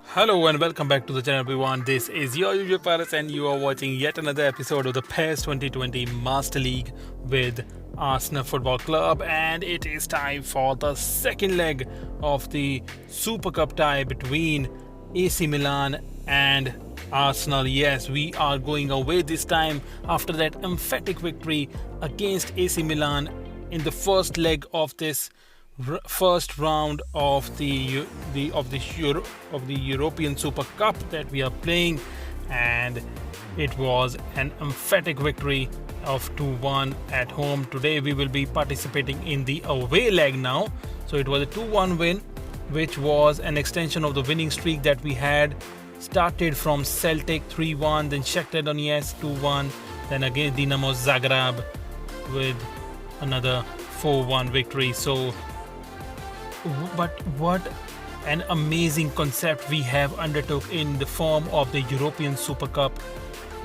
Hello and welcome back to the channel everyone. This is your usual Paris and you are watching yet another episode of the PES 2020 Master League with Arsenal Football Club, and it is time for the second leg of the Super Cup tie between AC Milan and Arsenal. Yes, we are going away this time after that emphatic victory against AC Milan in the first leg of this first round of the European Super Cup that we are playing, and it was an emphatic victory of 2-1 at home. Today we will be participating in the away leg now. So it was a 2-1 win, which was an extension of the winning streak that we had started from Celtic 3-1, then Shakhtar Donetsk 2-1, then again Dinamo Zagreb with another 4-1 victory. So but what an amazing concept we have undertook in the form of the European Super Cup.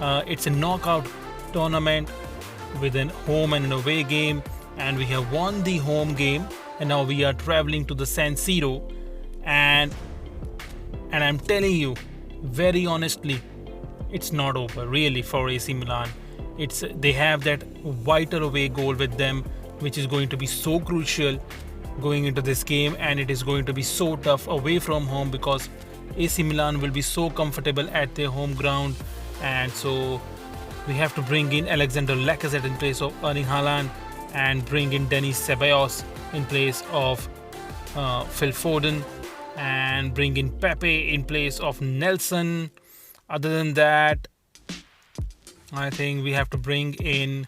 It's a knockout tournament with an home and an away game, and we have won the home game, and now we are traveling to the San Siro, and I'm telling you very honestly, it's not over really for AC Milan. They have that vital away goal with them, which is going to be so crucial going into this game, and it is going to be so tough away from home because AC Milan will be so comfortable at their home ground. And so we have to bring in Alexander Lacazette in place of Erling Haaland and bring in Denis Ceballos in place of Phil Foden and bring in Pepe in place of Nelson. Other than that, I think we have to bring in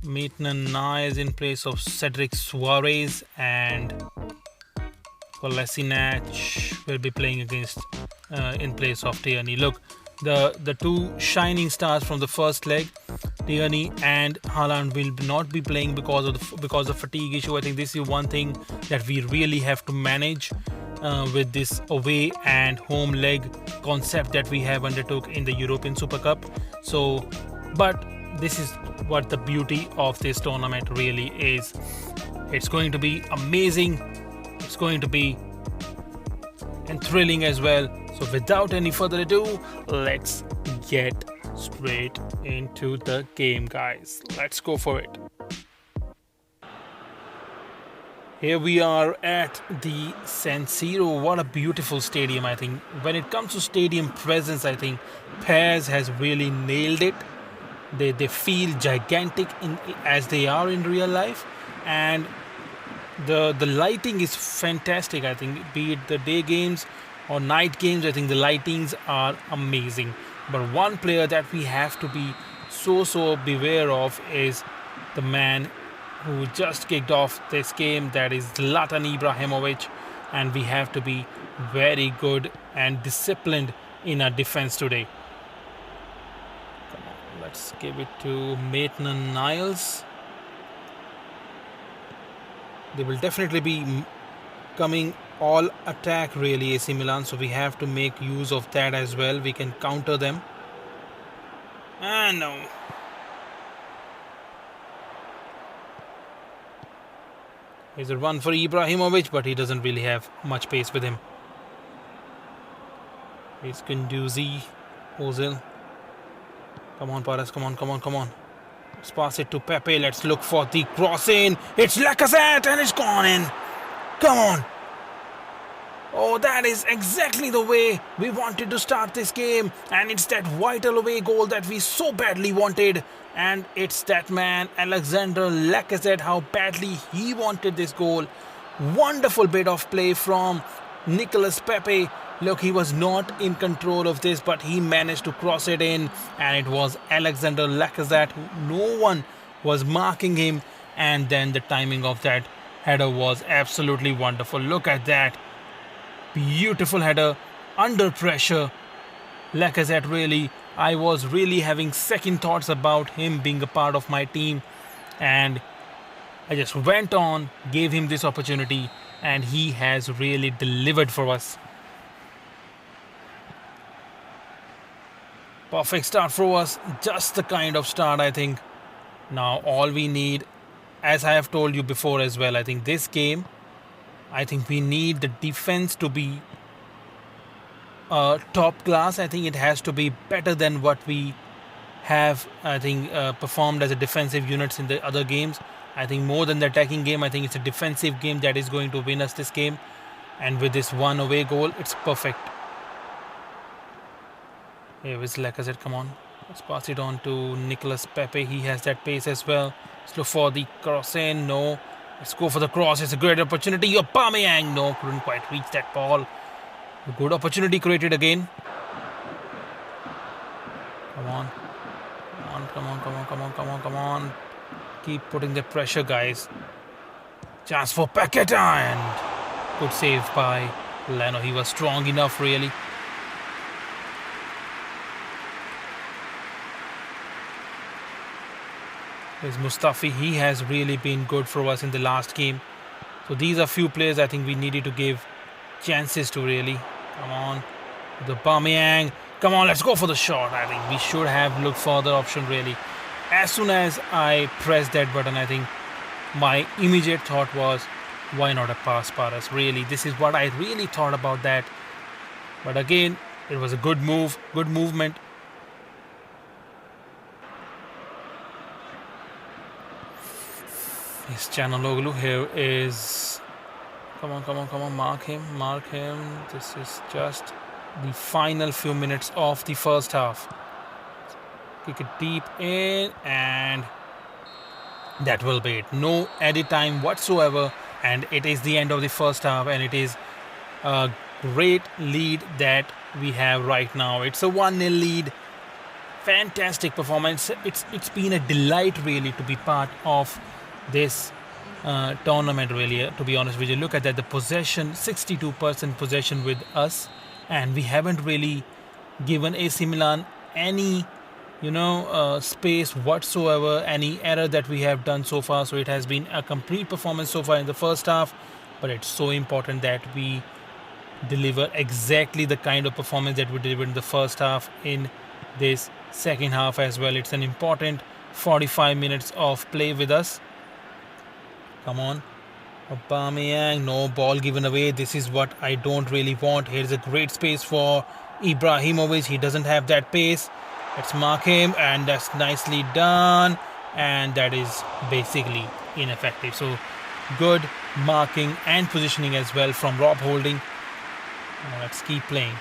Maitland-Niles in place of Cedric Suarez, and Kolasinac will be playing against in place of Tierney. Look, the two shining stars from the first leg, Tierney and Haaland, will not be playing because of fatigue issue. I think this is one thing that we really have to manage with this away and home leg concept that we have undertook in the European Super Cup. So, but this is what the beauty of this tournament really is. It's going to be amazing. It's going to be and thrilling as well. So without any further ado, let's get straight into the game, guys. Let's go for it. Here we are at the San Siro. What a beautiful stadium. I think when it comes to stadium presence, I think PES has really nailed it. They feel gigantic as they are in real life, and the lighting is fantastic. I think, be it the day games or night games, I think the lightings are amazing. But one player that we have to be so beware of is the man who just kicked off this game, that is Zlatan Ibrahimovic, and we have to be very good and disciplined in our defense today. Let's give it to Maitland-Niles. They will definitely be coming all attack really, AC Milan, so we have to make use of that as well. We can counter them. No. Here's a run for Ibrahimovic, but he doesn't really have much pace with him. Here's Gunduzi, Ozil. Come on, Paris, come on. Let's pass it to Pepe. Let's look for the cross in. It's Lacazette and it's gone in. Come on. Oh, that is exactly the way we wanted to start this game. And it's that vital away goal that we so badly wanted. And it's that man, Alexander Lacazette, how badly he wanted this goal. Wonderful bit of play from Nicolas Pepe. Look, he was not in control of this, but he managed to cross it in, and it was Alexander Lacazette. No one was marking him, and then the timing of that header was absolutely wonderful. Look at that. Beautiful header under pressure. Lacazette, really, I was really having second thoughts about him being a part of my team, and I just went on, gave him this opportunity, and he has really delivered for us. Perfect start for us, just the kind of start I think. Now all we need, as I have told you before as well, I think this game I think we need the defense to be top class. I think it has to be better than what we have, I think, performed as a defensive units in the other games. I think more than the attacking game, I think it's a defensive game that is going to win us this game. And with this one away goal, it's perfect. Here is Lacazette, come on. Let's pass it on to Nicolas Pepe. He has that pace as well. Let's look for the cross in. No. Let's go for the cross. It's a great opportunity. Aubameyang. No, couldn't quite reach that ball. A good opportunity created again. Come on. Come on. Keep putting the pressure, guys. Chance for Paqueta, and good save by Leno. He was strong enough, really. There's Mustafi. He has really been good for us in the last game. So these are few players I think we needed to give chances to, really. Come on. The Aubameyang. Come on, let's go for the shot. I think we should have looked for the option, really. As soon as I pressed that button, I think my immediate thought was, why not a pass, Paras? Really, this is what I really thought about that. But again, it was a good move, good movement. Yes, Canaloglu here is... Come on, mark him. This is just the final few minutes of the first half. Kick it deep in, and that will be it. No added time whatsoever, and it is the end of the first half, and it is a great lead that we have right now. It's a 1-0 lead. Fantastic performance. It's been a delight, really, to be part of this tournament, really, to be honest with you. Look at that, the possession, 62% possession with us, and we haven't really given AC Milan any space whatsoever, any error that we have done so far. So it has been a complete performance so far in the first half, but it's so important that we deliver exactly the kind of performance that we delivered in the first half in this second half as well. It's an important 45 minutes of play with us. Come on, Aubameyang. No, ball given away. This is what I don't really want. Here's a great space for Ibrahimovic. He doesn't have that pace. Let's mark him, and that's nicely done, and that is basically ineffective. So good marking and positioning as well from Rob Holding. Let's keep playing.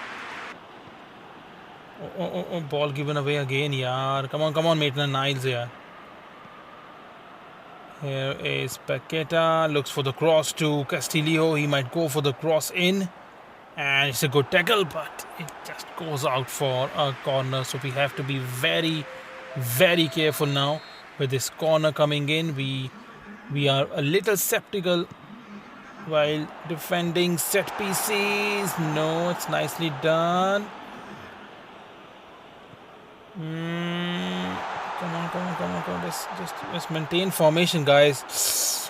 Oh, ball given away again, yaar. Come on, Maitland-Niles here. Here is Paqueta, looks for the cross to Castillo. He might go for the cross in, and it's a good tackle, but it just goes out for a corner. So we have to be very, very careful now with this corner coming in. We are a little skeptical while defending set pieces. No, it's nicely done. Come on. Let's maintain formation, guys.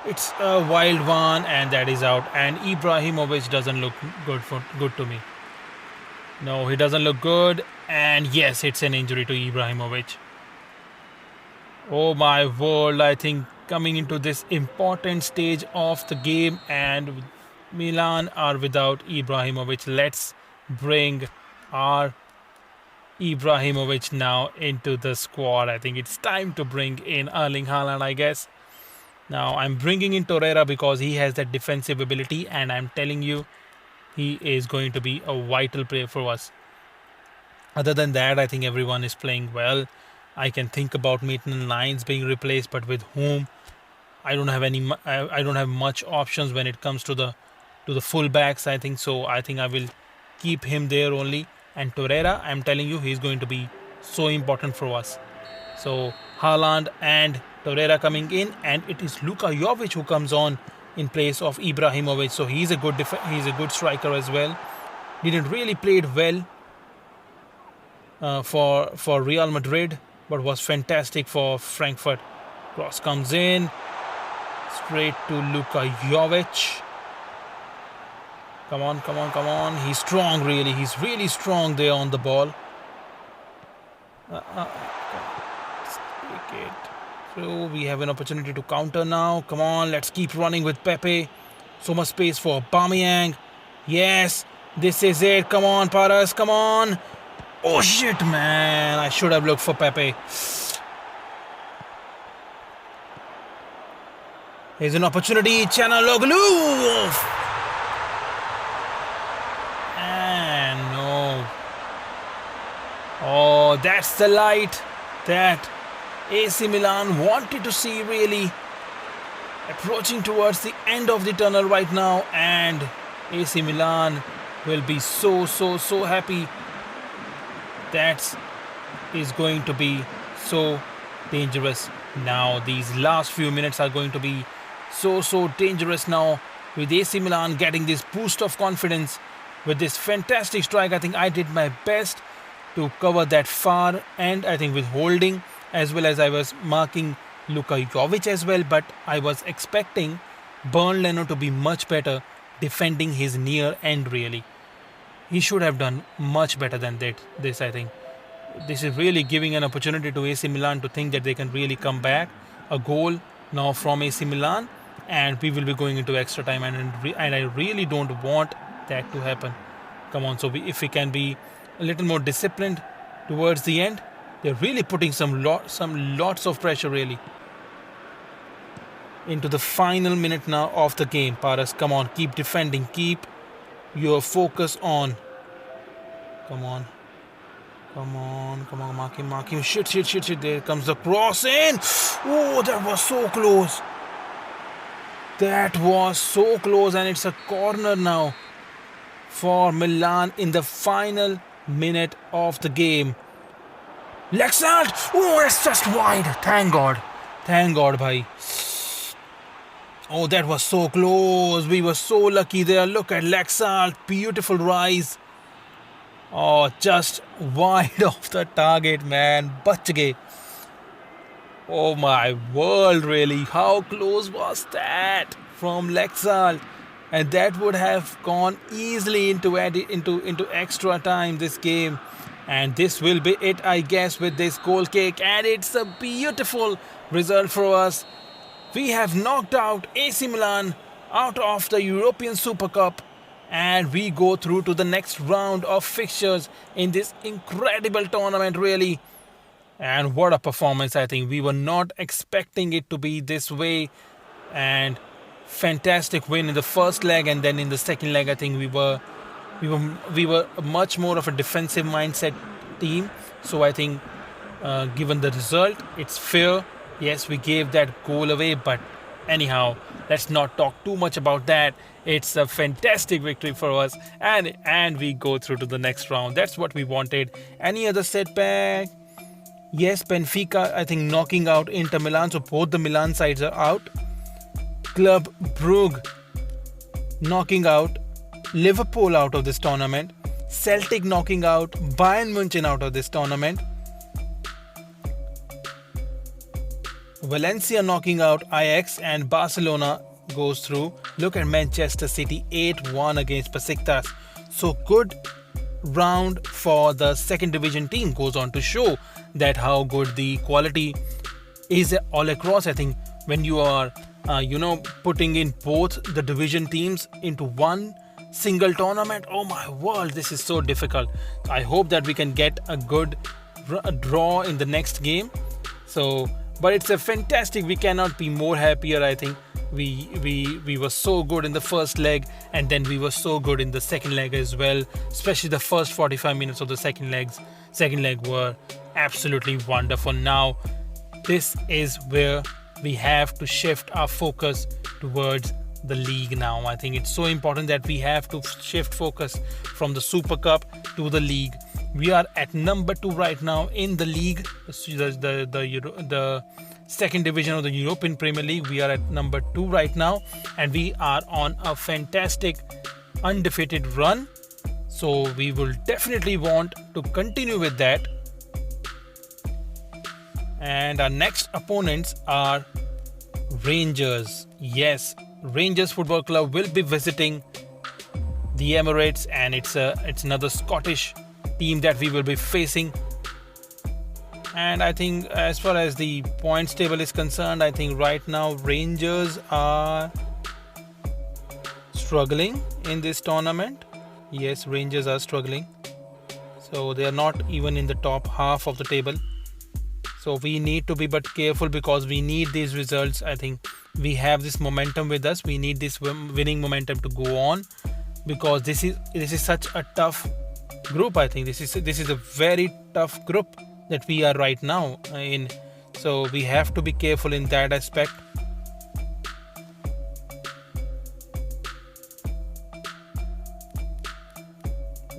It's a wild one, and that is out. And Ibrahimovic doesn't look good to me. No, he doesn't look good. And yes, it's an injury to Ibrahimovic. Oh my word, I think coming into this important stage of the game, and Milan are without Ibrahimovic. Let's bring our Ibrahimovic now into the squad. I think it's time to bring in Erling Haaland, I guess. Now, I'm bringing in Torreira because he has that defensive ability, and I'm telling you, he is going to be a vital player for us. Other than that, I think everyone is playing well. I can think about Maitland-Niles being replaced, but with whom? I don't have much options when it comes to the fullbacks. I think so. I think I will keep him there only. And Torreira, I'm telling you, he's going to be so important for us. So Haaland and Torreira coming in, and it is Luka Jovic who comes on in place of Ibrahimovic. So he's a good striker as well. Didn't really play well for Real Madrid, but was fantastic for Frankfurt. Cross comes in straight to Luka Jovic. Come on. He's strong, really. He's really strong there on the ball. Let's take it. So we have an opportunity to counter now. Come on, let's keep running with Pepe. So much space for Aubameyang. Yes, this is it. Come on, Paras, come on. Oh shit, man. I should have looked for Pepe. Here's an opportunity. Chanaloglu. And no. Oh, that's the light that AC Milan wanted to see, really. Approaching towards the end of the tunnel right now, and AC Milan will be so happy. That is going to be so dangerous now. These last few minutes are going to be so dangerous now, with AC Milan getting this boost of confidence with this fantastic strike. I think I did my best to cover that far end, I think, with holding, as well as I was marking Luka Jovic as well, but I was expecting Bernd Leno to be much better defending his near end, really. He should have done much better than this, I think. This is really giving an opportunity to AC Milan to think that they can really come back. A goal now from AC Milan, and we will be going into extra time, and I really don't want that to happen. Come on, so if we can be a little more disciplined towards the end. They're really putting some lots of pressure, really, into the final minute now of the game. Paras, come on, keep defending, keep your focus on. Come on, mark him. Shit. There comes the cross in. Oh, that was so close. And it's a corner now for Milan in the final minute of the game. Lexalt! Oh, it's just wide. Thank God, bhai. Oh, that was so close. We were so lucky there. Look at Lexalt. Beautiful rise. Oh, just wide of the target, man. Bach gaye. Oh my world, really. How close was that from Lexalt? And that would have gone easily into extra time, this game. And this will be it, I guess, with this goal kick. And it's a beautiful result for us. We have knocked out AC Milan out of the European Super Cup. And we go through to the next round of fixtures in this incredible tournament, really. And what a performance, I think. We were not expecting it to be this way. And fantastic win in the first leg. And then in the second leg, I think we were much more of a defensive mindset team. So I think given the result, it's fair. Yes, we gave that goal away, but anyhow, let's not talk too much about that. It's a fantastic victory for us, and we go through to the next round. That's what we wanted. Any other setback? Yes, Benfica, I think, knocking out Inter Milan. So both the Milan sides are out. Club Brugge knocking out Liverpool out of this tournament. Celtic knocking out Bayern München out of this tournament. Valencia knocking out Ajax, and Barcelona goes through. Look at Manchester City 8-1 against Besiktas. So good round for the second division team. Goes on to show that how good the quality is all across. I think when you are putting in both the division teams into one single tournament, oh my world, this is so difficult. I hope that we can get a good draw in the next game. But it's a fantastic. We cannot be more happier. I think we were so good in the first leg, and then we were so good in the second leg as well. Especially the first 45 minutes of the second leg were absolutely wonderful. Now, this is where we have to shift our focus towards the league now. I think it's so important that we have to shift focus from the Super Cup to the league. We are at number 2 right now in the league, the second division of the European Premier League. We are at number 2 right now, and we are on a fantastic undefeated run. So we will definitely want to continue with that. And our next opponents are Rangers. Yes, Rangers Football Club will be visiting the Emirates, and it's another Scottish team that we will be facing. And I think as far as the points table is concerned, I think right now Rangers are struggling in this tournament. Yes, Rangers are struggling. So they are not even in the top half of the table. So we need to be but careful because we need these results. I think we have this momentum with us. We need this winning momentum to go on because this is such a tough group. I think this is a very tough group that we are right now in. So we have to be careful in that aspect.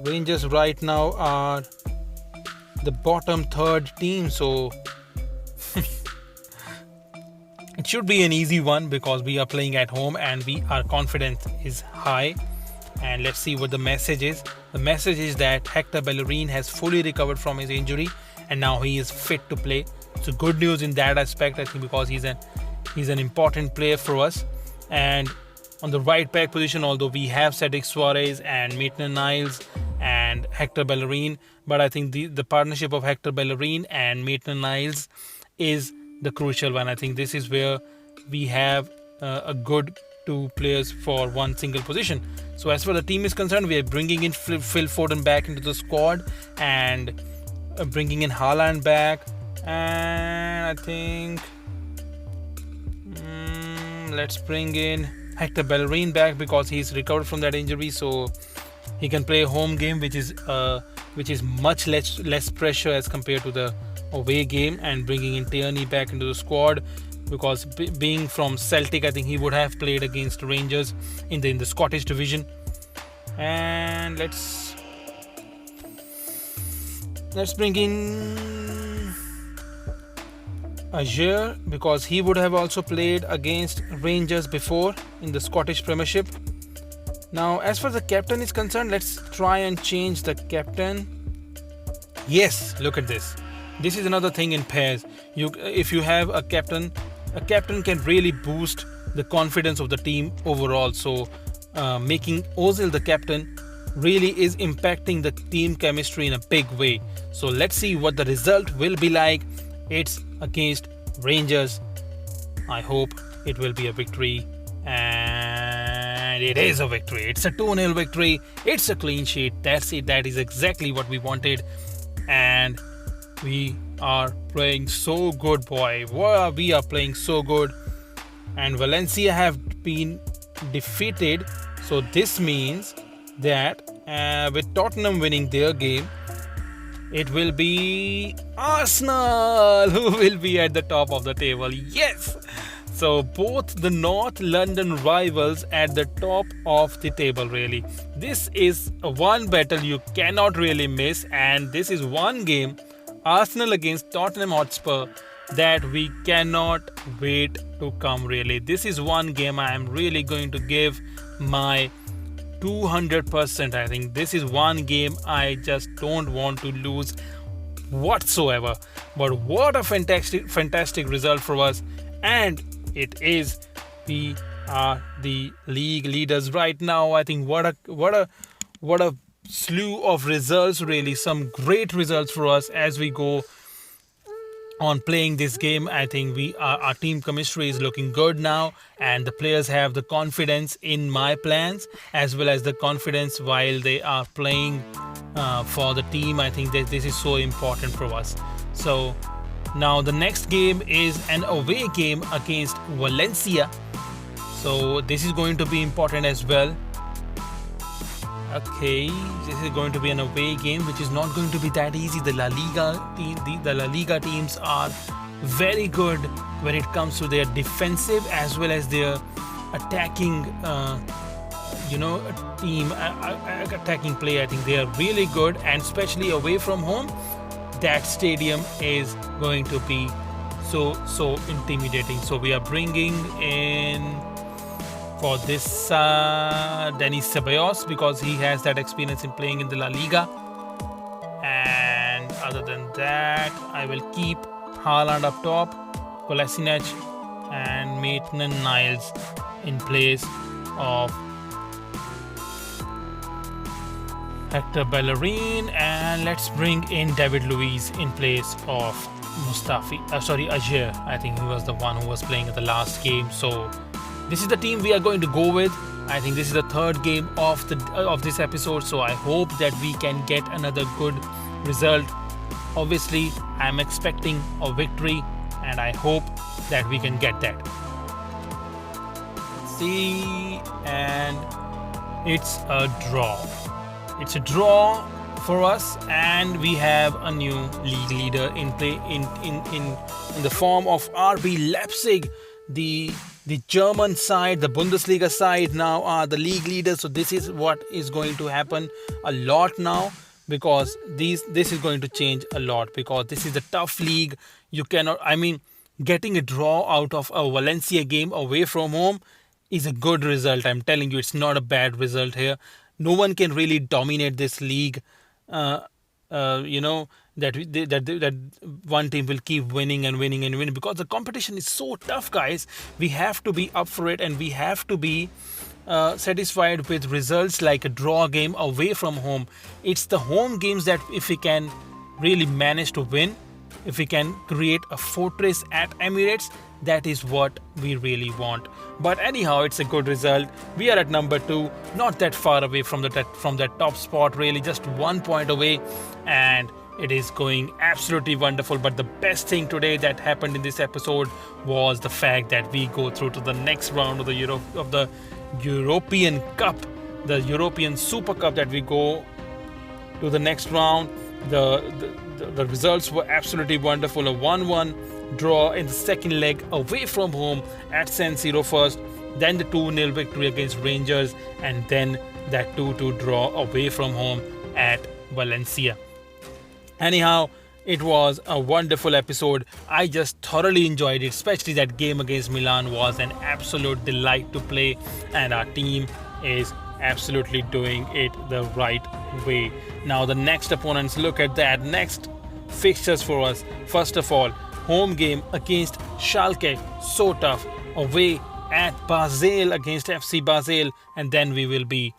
Rangers right now are the bottom third team, so it should be an easy one because we are playing at home and our confidence is high. And let's see what the message is. The message is that Hector Bellerin has fully recovered from his injury and now he is fit to play. So good news in that aspect, I think, because he's an important player for us. And on the right back position, although we have Cedric Suarez and Maitland-Niles and Hector Bellerin, but I think the partnership of Hector Bellerin and Maitland-Niles is the crucial one. I think this is where we have a good two players for one single position. So as far as the team is concerned, we are bringing in Phil Foden back into the squad and bringing in Haaland back, and I think let's bring in Hector Bellerin back because he's recovered from that injury, so he can play a home game, which is much less pressure as compared to the away game. And bringing in Tierney back into the squad because being from Celtic, I think he would have played against Rangers in the Scottish division. And let's bring in Ajer because he would have also played against Rangers before in the Scottish Premiership. Now, as far as the captain is concerned, let's try and change the captain. Yes, look at this. This is another thing in pairs. If you have a captain can really boost the confidence of the team overall. So making Ozil the captain really is impacting the team chemistry in a big way. So let's see what the result will be like. It's against Rangers. I hope it will be a victory, and it is a victory. It's a 2-0 victory. It's a clean sheet. That's it. That is exactly what we wanted, and we are playing so good, boy. Wow, we are playing so good. And Valencia have been defeated. So this means that with Tottenham winning their game, it will be Arsenal who will be at the top of the table. Yes! So both the North London rivals at the top of the table, really. This is one battle you cannot really miss, and this is one game, Arsenal against Tottenham Hotspur, that we cannot wait to come, really. This is one game I am really going to give my 200%. I think this is one game I just don't want to lose whatsoever. But what a fantastic result for us, and it is, we are the league leaders right now. I think what a slew of results, really. Some great results for us as we go on playing this game. I think our team chemistry is looking good now, and the players have the confidence in my plans as well as the confidence while they are playing for the team. I think that this is so important for us. So now the next game is an away game against Valencia, so this is going to be important as well. Okay, this is going to be an away game, which is not going to be that easy. The La Liga teams are very good when it comes to their defensive as well as their attacking, attacking play. I think they are really good, and especially away from home, that stadium is going to be so intimidating. So we are bringing in for this Denis Ceballos because he has that experience in playing in the La Liga. And other than that, I will keep Haaland up top, Kolasinac and Maitland-Niles in place of Hector Bellerin, and let's bring in David Luiz in place of Ajer. I think he was the one who was playing at the last game. So this is the team we are going to go with. I think this is the third game of this episode, so I hope that we can get another good result. Obviously, I'm expecting a victory, and I hope that we can get that. See, and it's a draw. It's a draw for us, and we have a new league leader in play in the form of RB Leipzig, the German side, the Bundesliga side now are the league leaders. So this is what is going to happen a lot now, because this is going to change a lot, because this is a tough league. You cannot, getting a draw out of a Valencia game away from home is a good result. I'm telling you, it's not a bad result here. No one can really dominate this league. That one team will keep winning and winning and winning, because the competition is so tough, guys. We have to be up for it, and we have to be satisfied with results like a draw game away from home. It's the home games that if we can really manage to win, if we can create a fortress at Emirates, that is what we really want. But anyhow, it's a good result. We are at number 2, not that far away from that top spot, really just 1 point away, and it is going absolutely wonderful. But the best thing today that happened in this episode was the fact that we go through to the next round of the European Cup, the European Super Cup, that we go to the next round. The results were absolutely wonderful. A 1-1 draw in the second leg away from home at San Siro first, then the 2-0 victory against Rangers, and then that 2-2 draw away from home at Valencia. Anyhow, it was a wonderful episode. I just thoroughly enjoyed it, especially that game against Milan was an absolute delight to play, and our team is absolutely doing it the right way. Now the next opponents, look at that. Next fixtures for us. First of all, home game against Schalke, so tough. Away at Basel against FC Basel, and then we will be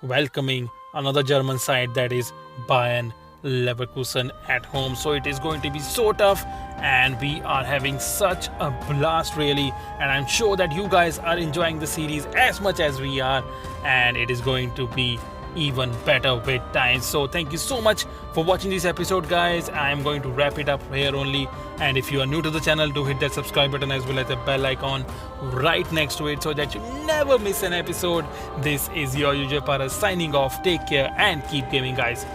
welcoming another German side, that is Bayern Leverkusen at home. So it is going to be so tough, and we are having such a blast, really, and I'm sure that you guys are enjoying the series as much as we are, and it is going to be even better with time. So thank you so much for watching this episode, guys. I'm going to wrap it up here only, and if you are new to the channel, do hit that subscribe button as well as the bell icon right next to it, so that you never miss an episode. This is your Usual Paras signing off. Take care and keep gaming, guys.